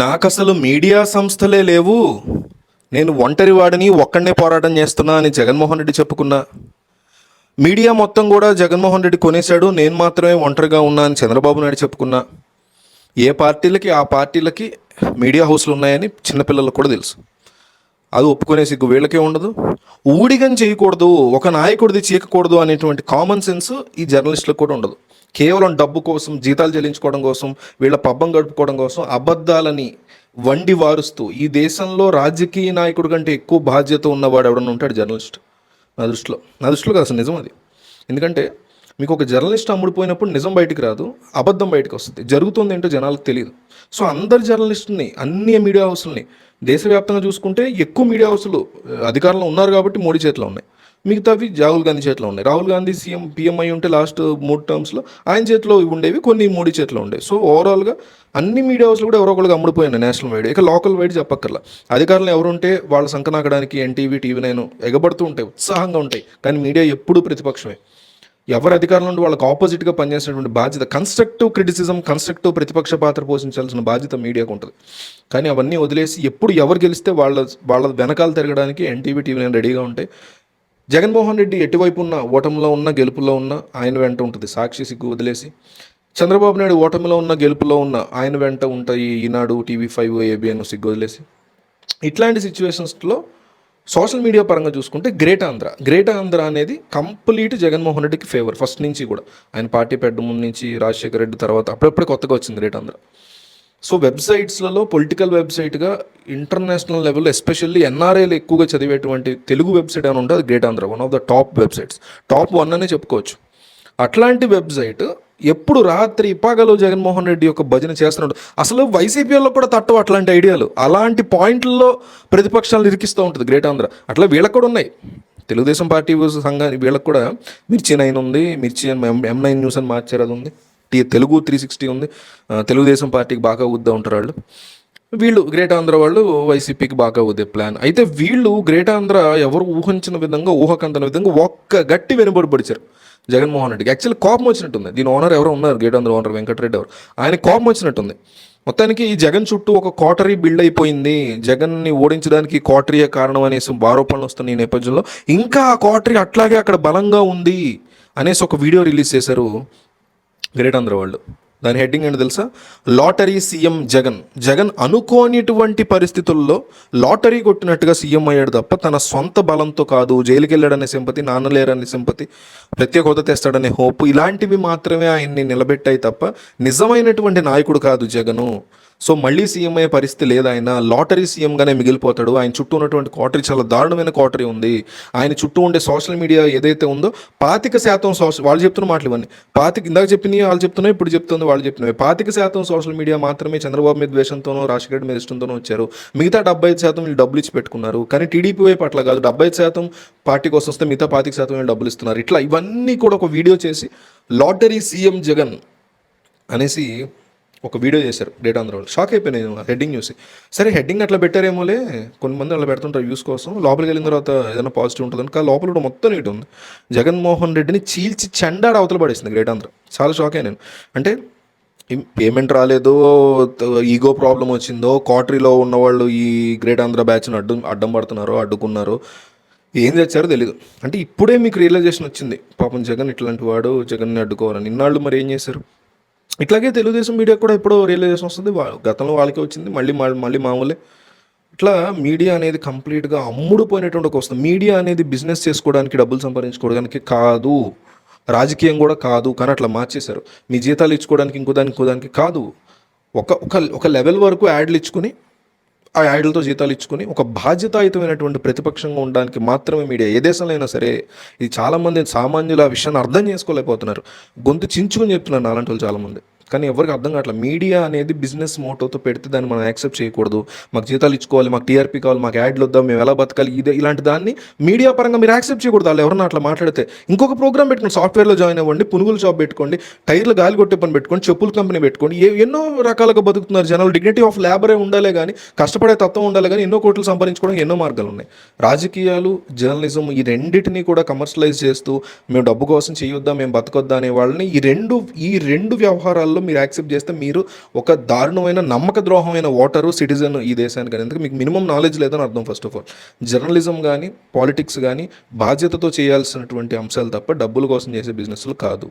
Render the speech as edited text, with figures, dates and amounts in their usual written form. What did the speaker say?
నాకసలు మీడియా సంస్థలే లేవు, నేను ఒంటరి వాడిని ఒక్కడనే పోరాటం చేస్తున్నా అని జగన్మోహన్ రెడ్డి చెప్పుకున్నా. మీడియా మొత్తం కూడా జగన్మోహన్ రెడ్డి కొనేశాడు, నేను మాత్రమే ఒంటరిగా ఉన్నా అని చంద్రబాబు నాయుడు చెప్పుకున్నా. ఏ పార్టీలకి ఆ పార్టీలకి మీడియా హౌస్లు ఉన్నాయని చిన్నపిల్లలకు కూడా తెలుసు. అది ఒప్పుకునే సిగ్గు వీళ్ళకే ఉండదు. ఊడిగం చేయకూడదు, ఒక నాయకుడిది చీకకూడదు అనేటువంటి కామన్ సెన్స్ ఈ జర్నలిస్టులకు కూడా ఉండదు. కేవలం డబ్బు కోసం, జీతాలు చెల్లించుకోవడం కోసం, వీళ్ళ పబ్బం గడుపుకోవడం కోసం అబద్ధాలని వండి వారుస్తూ ఈ దేశంలో రాజకీయ నాయకుడి కంటే ఎక్కువ బాధ్యత ఉన్నవాడు ఎవడన్నా ఉంటాడు జర్నలిస్ట్. నా దృష్టిలో కాదు, అసలు నిజం అది. ఎందుకంటే మీకు ఒక జర్నలిస్ట్ అమ్ముడిపోయినప్పుడు నిజం బయటికి రాదు, అబద్ధం బయటకు వస్తుంది. జరుగుతుంది ఏంటో జనాలకు తెలియదు. సో అందరు జర్నలిస్టుని, అన్ని మీడియా హౌస్లని దేశవ్యాప్తంగా చూసుకుంటే ఎక్కువ మీడియా హౌస్లు అధికారంలో ఉన్నారు కాబట్టి మోడీ చేతిలో ఉన్నాయి. మిగతావి రాహుల్ గాంధీ చేతిలో ఉన్నాయి. రాహుల్ గాంధీ పిఎం అయి ఉంటే లాస్ట్ 3 టర్మ్స్లో ఆయన చేతిలో ఉండేవి, కొన్ని మోడీ చేతిలో ఉండేవి. సో ఓవరాల్గా అన్ని మీడియా హౌస్లు కూడా ఎవరో ఒకరికి అమ్ముడిపోయినాయి నేషనల్ వైడ్. ఇక లోకల్ వైడ్ చెప్పక్కర్లా. అధికారులు ఎవరుంటే వాళ్ళ సంకనాకడానికి ఎన్టీవీ, టీవీ9 ఎగబడుతూ ఉంటాయి, ఉత్సాహంగా ఉంటాయి. కానీ మీడియా ఎప్పుడూ ప్రతిపక్షమే. ఎవరు అధికారంలో ఉండి వాళ్ళకి ఆపోజిట్గా పనిచేసినటువంటి బాధ్యత, కన్స్ట్రక్టివ్ క్రిటిసిజం, కన్స్ట్రక్టివ్ ప్రతిపక్ష పాత్ర పోషించాల్సిన బాధ్యత మీడియాకు ఉంటుంది. కానీ అవన్నీ వదిలేసి ఎప్పుడు ఎవరు గెలిస్తే వాళ్ళ వెనకాల తిరగడానికి ఎన్టీవీ, టీవీ9 రెడీగా ఉంటాయి. జగన్మోహన్ రెడ్డి ఎటువైపు ఉన్న, ఓటమిలో ఉన్న గెలుపులో ఉన్న ఆయన వెంట ఉంటుంది సాక్షి, సిగ్గు వదిలేసి. చంద్రబాబు నాయుడు ఓటమిలో ఉన్న గెలుపులో ఉన్న ఆయన వెంట ఉంటాయి ఈనాడు, టీవీ5, ఏబిఎన్, సిగ్గు వదిలేసి. ఇట్లాంటి సిచ్యువేషన్స్లో సోషల్ మీడియా పరంగా చూసుకుంటే గ్రేట్ ఆంధ్ర అనేది కంప్లీట్ జగన్మోహన్ రెడ్డికి ఫేవర్ ఫస్ట్ నుంచి కూడా. ఆయన పార్టీ పెట్టడం ముందు నుంచి, రాజశేఖర రెడ్డి తర్వాత అప్పుడప్పుడే కొత్తగా వచ్చింది గ్రేట్ ఆంధ్ర. సో వెబ్సైట్స్లలో పొలిటికల్ వెబ్సైట్గా ఇంటర్నేషనల్ లెవెల్లో ఎస్పెషల్లీ ఎన్ఆర్ఐలు ఎక్కువగా చదివేటువంటి తెలుగు వెబ్సైట్ అని ఉంటే అది great Andhra, one of the top websites, top 1 అనే చెప్పుకోవచ్చు. అట్లాంటి వెబ్సైట్ ఎప్పుడు రాత్రి పగలు జగన్మోహన్ రెడ్డి యొక్క భజన చేస్తున్నాడు. అసలు వైసీపీ వాళ్ళకు కూడా తట్టవు అట్లాంటి ఐడియాలు. అలాంటి పాయింట్లలో ప్రతిపక్షాలను ఇరికిస్తూ ఉంటుంది గ్రేట్ ఆంధ్ర. అట్లా వీళ్ళకి కూడా ఉన్నాయి. తెలుగుదేశం పార్టీ సంఘానికి వీళ్ళకి కూడా మిర్చి9 ఉంది, M9 న్యూస్ అని మార్చారు, అది ఉంది. తెలుగు 360 ఉంది. తెలుగుదేశం పార్టీకి బాగా ఊద్దా ఉంటారు వాళ్ళు. వీళ్ళు గ్రేట్ ఆంధ్ర వాళ్ళు వైసీపీకి బాగా ఊదే ప్లాన్. అయితే వీళ్ళు గ్రేట్ ఆంధ్ర ఎవరు ఊహించిన విధంగా, ఊహకందని విధంగా ఒక్క గట్టి వెనుబడి పడిచారు జగన్మోహన్ రెడ్డికి. యాక్చువల్లీ కోపం వచ్చినట్టుంది. దీని ఓనర్ ఎవరో ఉన్నారు, గ్రేట్ ఆంధ్ర ఓనర్ వెంకటరెడ్డి ఎవరు, ఆయన కోపం వచ్చినట్టుంది. మొత్తానికి ఈ జగన్ చుట్టూ ఒక కోటరీ బిల్డ్ అయిపోయింది. జగన్ని ఓడించడానికి కోటరీయే కారణం అనేసి ఆరోపణలు వస్తున్న ఈ నేపథ్యంలో ఇంకా ఆ కోటరీ అట్లాగే అక్కడ బలంగా ఉంది అనేసి ఒక వీడియో రిలీజ్ చేశారు గ్రేట్ ఆంధ్ర వాళ్ళు. దాని హెడ్డింగ్ ఏంటో తెలుసా? లాటరీ సీఎం జగన్ అనుకోనిటువంటి పరిస్థితుల్లో లాటరీ కొట్టినట్టుగా సీఎం అయ్యాడు తప్ప తన సొంత బలంతో కాదు. జైలుకి వెళ్ళాడనే సింపతి, నాన్న లేరనే సింపతి, ప్రత్యేక హోదా తెస్తాడనే హోప్, ఇలాంటివి మాత్రమే ఆయన్ని నిలబెట్టాయి తప్ప నిజమైనటువంటి నాయకుడు కాదు జగను. సో మళ్ళీ సీఎం అయ్యే పరిస్థితి లేదు. ఆయన లాటరీ సీఎంగానే మిగిలిపోతాడు. ఆయన చుట్టూ ఉన్నటువంటి కోటరీ చాలా దారుణమైన కోటరీ ఉంది. ఆయన చుట్టూ ఉండే సోషల్ మీడియా ఏదైతే ఉందో 25% వాళ్ళు చెప్తున్న మాటలు ఇవన్నీ, ఇందాక చెప్పింది వాళ్ళు చెప్తున్నాయి, ఇప్పుడు చెప్తుంది వాళ్ళు చెప్పినవి. 25% సోషల్ మీడియా మాత్రమే చంద్రబాబు మీద ద్వేషంతోనో, రాజశేఖర రెడ్డి మీద ఇష్టంతోనో వచ్చారు. మిగతా 75% వీళ్ళు డబ్బులు ఇచ్చి పెట్టుకున్నారు. కానీ టీడీపీ వైపు అట్లా కాదు, 75% పార్టీ కోసం వస్తే మిగతా 25% వీళ్ళు డబ్బులు ఇస్తున్నారు. ఇట్లా ఇవన్నీ కూడా ఒక వీడియో చేసి లాటరీ సీఎం జగన్ అనేసి ఒక వీడియో చేశారు గ్రేట్ ఆంధ్ర వాళ్ళు. షాక్ అయిపోయినాయి హెడ్డింగ్ చూసి. సరే హెడ్డింగ్ అట్లా పెట్టారేమోలే, కొంతమంది అట్లా పెడుతుంటారు వ్యూస్ కోసం, లోపలికి వెళ్ళిన తర్వాత ఏదైనా పాజిటివ్ ఉంటుందని. కానీ లోపల కూడా మొత్తం నీట్ ఉంది. జగన్మోహన్ రెడ్డిని చీల్చి చెండాడు అవతల పడేసింది గ్రేట్ ఆంధ్ర. చాలా షాక్ అయ్యాను నేను. అంటే పేమెంట్ రాలేదో, ఈగో ప్రాబ్లం వచ్చిందో, కోటరీలో ఉన్నవాళ్ళు ఈ గ్రేట్ ఆంధ్ర బ్యాచ్ని అడ్డం పడుతున్నారో, అడ్డుకున్నారో, ఏం తెచ్చారో తెలీదు. అంటే ఇప్పుడే మీకు రియలైజేషన్ వచ్చింది, పాపం జగన్ ఇట్లాంటి వాడు, జగన్ని అడ్డుకోవాలని. ఇన్నాళ్ళు మరి ఏం చేశారు? ఇట్లాగే తెలుగుదేశం మీడియా కూడా ఎప్పుడో రియలైజేషన్ వస్తుంది. గతంలో వాళ్ళకే వచ్చింది, మళ్ళీ మామూలే. ఇట్లా మీడియా అనేది కంప్లీట్గా అమ్ముడుపోయినటువంటి ఒక వస్తుంది. మీడియా అనేది బిజినెస్ చేసుకోవడానికి, డబ్బులు సంపాదించుకోవడానికి కాదు, రాజకీయం కూడా కాదు. కానీ అట్లా మార్చేశారు. మీ జీతాలు ఇచ్చుకోవడానికి, ఇంకో దానికి కాదు. ఒక లెవెల్ వరకు యాడ్లు ఇచ్చుకుని, ఆ యాడ్లతో జీతాలు ఇచ్చుకుని ఒక బాధ్యతాయుతమైనటువంటి ప్రతిపక్షంగా ఉండడానికి మాత్రమే మీడియా. ఏ దేశంలో అయినా సరే. ఇది చాలామంది సామాన్యులు ఆ విషయాన్ని అర్థం చేసుకోలేకపోతున్నారు. గొంతు చించుకొని చెప్తున్నారు అలాంటి వాళ్ళు చాలామంది. కానీ ఎవరికి అర్థం కావట్లేదు. మీడియా అనేది బిజినెస్ మోటోతో పెడితే దాన్ని మనం యాక్సెప్ట్ చేయకూడదు. మాకు జీతాలు ఇచ్చుకోవాలి, మాకు టీఆర్పీ కావాలి, మాకు యాడ్లు వద్దాం, మేము ఎలా బతకాలి, ఇలాంటి దాన్ని మీడియా పరంగా మీరు యాక్సెప్ట్ చేయకూడదు. వాళ్ళు ఎవరన్నా అట్లా మాట్లాడితే ఇంకొక ప్రోగ్రామ్ పెట్టుకోండి, సాఫ్ట్వేర్లో జాయిన్ అవ్వండి, పునుగులు షాప్ పెట్టుకోండి, టైర్లు గాలి కొట్టే పని పెట్టుకోండి, చెప్పుల కంపెనీ పెట్టుకోండి. ఎన్నో రకాలుగా బతుకుతున్నారు జనాలు. డిగ్నిటీ ఆఫ్ లేబరే ఉండాలి కానీ, కష్టపడే తత్వం ఉండాలి కానీ, ఎన్నో కోట్లు సంపాదించుకోవడానికి ఎన్నో మార్గాలు ఉన్నాయి. రాజకీయాలు, జర్నలిజం ఈ రెండింటినీ కూడా కమర్షియలైజ్ చేస్తూ మేము డబ్బు కోసం చేయొద్దా, మేము బతకొద్దా అనే వాళ్ళని ఈ రెండు వ్యవహారాల్లో ఎన్నికల్లో మీరు యాక్సెప్ట్ చేస్తే మీరు ఒక దారుణమైన నమ్మక ద్రోహమైన ఓటరు సిటిజన్ ఈ దేశానికి అని. ఎందుకంటే మీకు మినిమం నాలెడ్జ్ లేదని అర్థం. ఫస్ట్ ఆఫ్ ఆల్ జర్నలిజం కానీ పాలిటిక్స్ కానీ బాధ్యతతో చేయాల్సినటువంటి అంశాలు తప్ప డబ్బుల కోసం చేసే బిజినెస్లు కాదు.